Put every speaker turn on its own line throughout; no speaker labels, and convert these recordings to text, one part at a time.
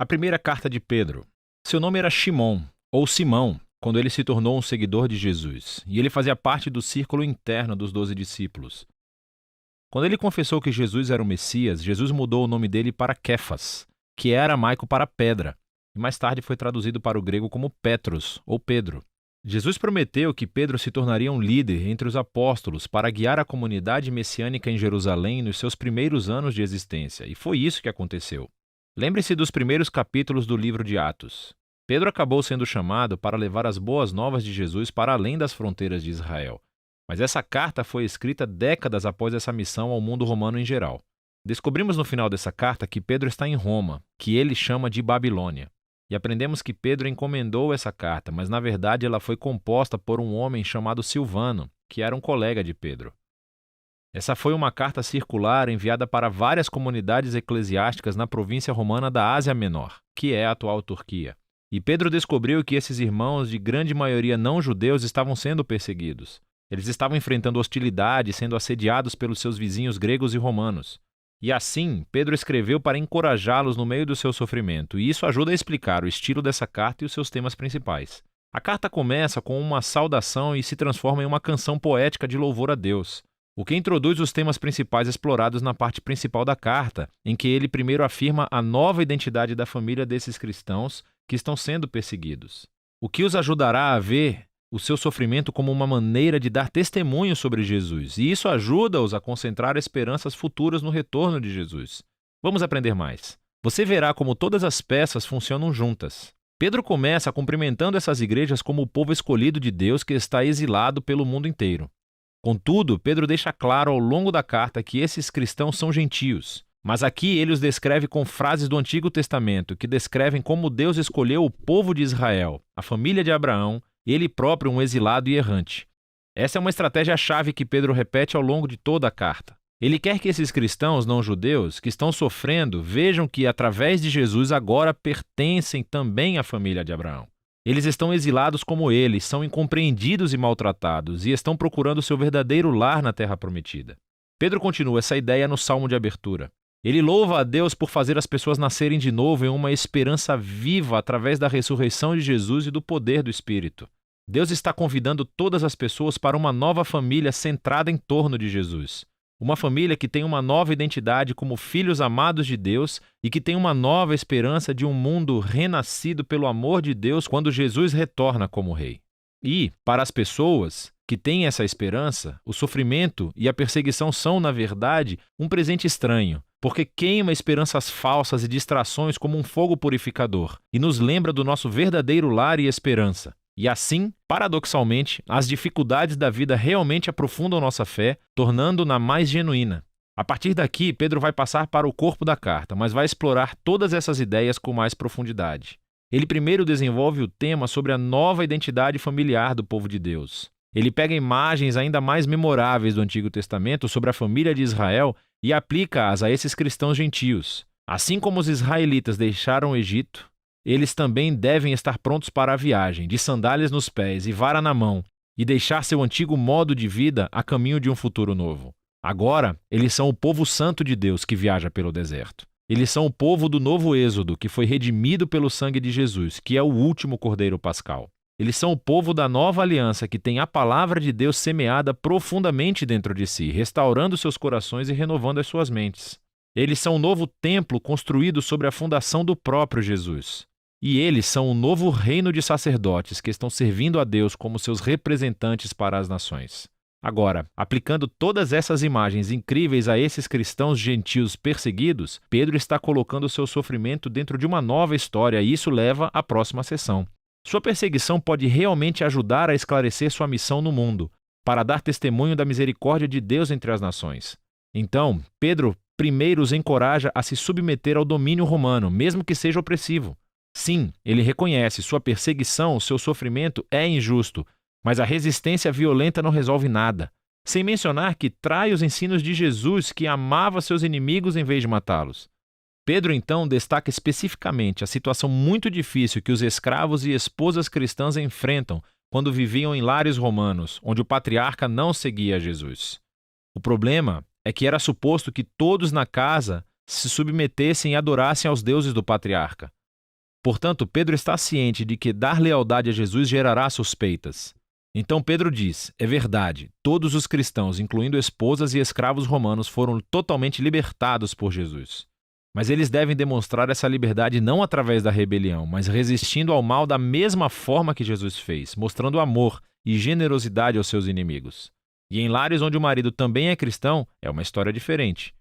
A primeira carta de Pedro. Seu nome era Shimon, ou Simão, quando ele se tornou um seguidor de Jesus, e ele fazia parte do círculo interno dos 12 discípulos. Quando ele confessou que Jesus era o Messias, Jesus mudou o nome dele para Kéfas, que é aramaico para pedra, e mais tarde foi traduzido para o grego como Petros, ou Pedro. Jesus prometeu que Pedro se tornaria um líder entre os apóstolos para guiar a comunidade messiânica em Jerusalém nos seus primeiros anos de existência, e foi isso que aconteceu. Lembre-se dos primeiros capítulos do livro de Atos. Pedro acabou sendo chamado para levar as boas novas de Jesus para além das fronteiras de Israel. Mas essa carta foi escrita décadas após essa missão ao mundo romano em geral. Descobrimos no final dessa carta que Pedro está em Roma, que ele chama de Babilônia. E aprendemos que Pedro encomendou essa carta, mas na verdade ela foi composta por um homem chamado Silvano, que era um colega de Pedro. Essa foi uma carta circular enviada para várias comunidades eclesiásticas na província romana da Ásia Menor, que é a atual Turquia. E Pedro descobriu que esses irmãos, de grande maioria não judeus, estavam sendo perseguidos. Eles estavam enfrentando hostilidade, sendo assediados pelos seus vizinhos gregos e romanos. E assim, Pedro escreveu para encorajá-los no meio do seu sofrimento, e isso ajuda a explicar o estilo dessa carta e os seus temas principais. A carta começa com uma saudação e se transforma em uma canção poética de louvor a Deus, o que introduz os temas principais explorados na parte principal da carta, em que ele primeiro afirma a nova identidade da família desses cristãos que estão sendo perseguidos, o que os ajudará a ver o seu sofrimento como uma maneira de dar testemunho sobre Jesus, e isso ajuda-os a concentrar esperanças futuras no retorno de Jesus. Vamos aprender mais. Você verá como todas as peças funcionam juntas. Pedro começa cumprimentando essas igrejas como o povo escolhido de Deus que está exilado pelo mundo inteiro. Contudo, Pedro deixa claro ao longo da carta que esses cristãos são gentios. Mas aqui ele os descreve com frases do Antigo Testamento que descrevem como Deus escolheu o povo de Israel, a família de Abraão, ele próprio um exilado e errante. Essa é uma estratégia-chave que Pedro repete ao longo de toda a carta. Ele quer que esses cristãos não-judeus que estão sofrendo vejam que, através de Jesus, agora pertencem também à família de Abraão. Eles estão exilados como ele, são incompreendidos e maltratados, e estão procurando seu verdadeiro lar na Terra Prometida. Pedro continua essa ideia no Salmo de abertura. Ele louva a Deus por fazer as pessoas nascerem de novo em uma esperança viva através da ressurreição de Jesus e do poder do Espírito. Deus está convidando todas as pessoas para uma nova família centrada em torno de Jesus. Uma família que tem uma nova identidade como filhos amados de Deus e que tem uma nova esperança de um mundo renascido pelo amor de Deus quando Jesus retorna como Rei. E, para as pessoas que têm essa esperança, o sofrimento e a perseguição são, na verdade, um presente estranho, porque queima esperanças falsas e distrações como um fogo purificador e nos lembra do nosso verdadeiro lar e esperança. E assim, paradoxalmente, as dificuldades da vida realmente aprofundam nossa fé, tornando-na mais genuína. A partir daqui, Pedro vai passar para o corpo da carta, mas vai explorar todas essas ideias com mais profundidade. Ele primeiro desenvolve o tema sobre a nova identidade familiar do povo de Deus. Ele pega imagens ainda mais memoráveis do Antigo Testamento sobre a família de Israel e aplica-as a esses cristãos gentios. Assim como os israelitas deixaram o Egito, eles também devem estar prontos para a viagem, de sandálias nos pés e vara na mão, e deixar seu antigo modo de vida a caminho de um futuro novo. Agora, eles são o povo santo de Deus que viaja pelo deserto. Eles são o povo do novo êxodo, que foi redimido pelo sangue de Jesus, que é o último cordeiro pascal. Eles são o povo da nova aliança que tem a palavra de Deus semeada profundamente dentro de si, restaurando seus corações e renovando as suas mentes. Eles são o novo templo construído sobre a fundação do próprio Jesus. E eles são o novo reino de sacerdotes que estão servindo a Deus como seus representantes para as nações. Agora, aplicando todas essas imagens incríveis a esses cristãos gentios perseguidos, Pedro está colocando seu sofrimento dentro de uma nova história e isso leva à próxima sessão. Sua perseguição pode realmente ajudar a esclarecer sua missão no mundo, para dar testemunho da misericórdia de Deus entre as nações. Então, Pedro primeiro os encoraja a se submeter ao domínio romano, mesmo que seja opressivo. Sim, ele reconhece sua perseguição, seu sofrimento é injusto, mas a resistência violenta não resolve nada. Sem mencionar que trai os ensinos de Jesus, que amava seus inimigos em vez de matá-los. Pedro, então, destaca especificamente a situação muito difícil que os escravos e esposas cristãs enfrentam quando viviam em lares romanos, onde o patriarca não seguia Jesus. O problema é que era suposto que todos na casa se submetessem e adorassem aos deuses do patriarca. Portanto, Pedro está ciente de que dar lealdade a Jesus gerará suspeitas. Então Pedro diz: é verdade, todos os cristãos, incluindo esposas e escravos romanos, foram totalmente libertados por Jesus. Mas eles devem demonstrar essa liberdade não através da rebelião, mas resistindo ao mal da mesma forma que Jesus fez, mostrando amor e generosidade aos seus inimigos. E em lares onde o marido também é cristão, é uma história diferente.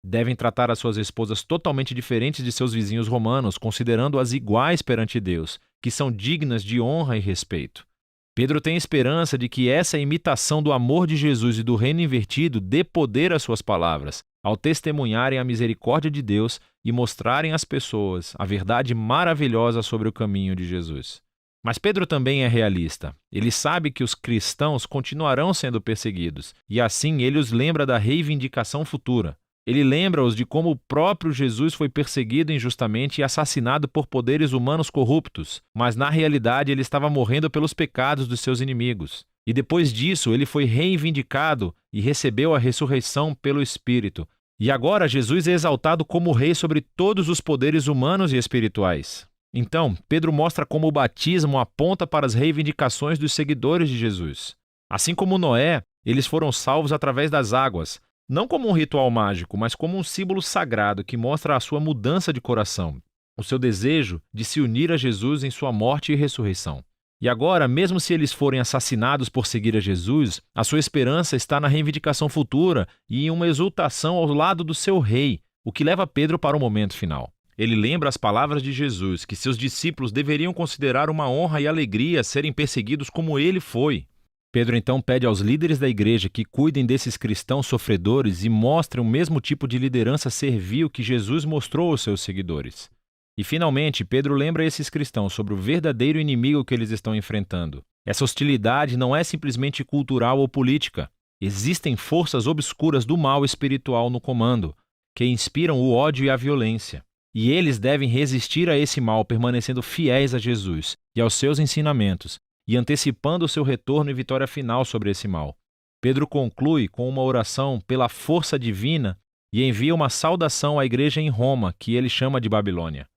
Devem tratar as suas esposas totalmente diferentes de seus vizinhos romanos, considerando-as iguais perante Deus, que são dignas de honra e respeito. Pedro tem esperança de que essa imitação do amor de Jesus e do reino invertido dê poder às suas palavras, ao testemunharem a misericórdia de Deus e mostrarem às pessoas a verdade maravilhosa sobre o caminho de Jesus. Mas Pedro também é realista. Ele sabe que os cristãos continuarão sendo perseguidos, e assim ele os lembra da reivindicação futura. Ele lembra-os de como o próprio Jesus foi perseguido injustamente e assassinado por poderes humanos corruptos, mas na realidade ele estava morrendo pelos pecados dos seus inimigos. E depois disso ele foi reivindicado e recebeu a ressurreição pelo Espírito. E agora Jesus é exaltado como rei sobre todos os poderes humanos e espirituais. Então, Pedro mostra como o batismo aponta para as reivindicações dos seguidores de Jesus. Assim como Noé, eles foram salvos através das águas, não como um ritual mágico, mas como um símbolo sagrado que mostra a sua mudança de coração, o seu desejo de se unir a Jesus em sua morte e ressurreição. E agora, mesmo se eles forem assassinados por seguir a Jesus, a sua esperança está na reivindicação futura e em uma exultação ao lado do seu rei, o que leva Pedro para o momento final. Ele lembra as palavras de Jesus, que seus discípulos deveriam considerar uma honra e alegria serem perseguidos como ele foi. Pedro então pede aos líderes da igreja que cuidem desses cristãos sofredores e mostrem o mesmo tipo de liderança servil que Jesus mostrou aos seus seguidores. E finalmente, Pedro lembra esses cristãos sobre o verdadeiro inimigo que eles estão enfrentando. Essa hostilidade não é simplesmente cultural ou política. Existem forças obscuras do mal espiritual no comando, que inspiram o ódio e a violência. E eles devem resistir a esse mal permanecendo fiéis a Jesus e aos seus ensinamentos, e antecipando o seu retorno e vitória final sobre esse mal. Pedro conclui com uma oração pela força divina e envia uma saudação à igreja em Roma, que ele chama de Babilônia.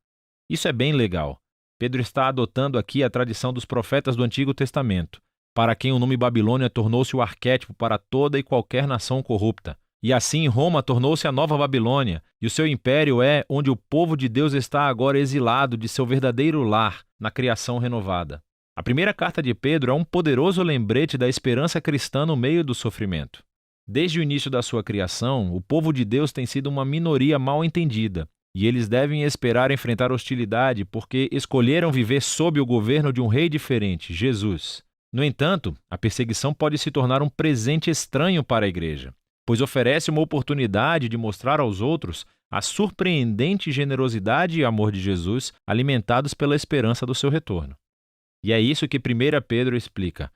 Isso é bem legal. Pedro está adotando aqui a tradição dos profetas do Antigo Testamento, para quem o nome Babilônia tornou-se o arquétipo para toda e qualquer nação corrupta. E assim Roma tornou-se a nova Babilônia, e o seu império é onde o povo de Deus está agora exilado de seu verdadeiro lar, na criação renovada. A primeira carta de Pedro é um poderoso lembrete da esperança cristã no meio do sofrimento. Desde o início da sua criação, o povo de Deus tem sido uma minoria mal entendida, e eles devem esperar enfrentar hostilidade porque escolheram viver sob o governo de um rei diferente, Jesus. No entanto, a perseguição pode se tornar um presente estranho para a igreja, pois oferece uma oportunidade de mostrar aos outros a surpreendente generosidade e amor de Jesus, alimentados pela esperança do seu retorno. E é isso que 1 Pedro explica.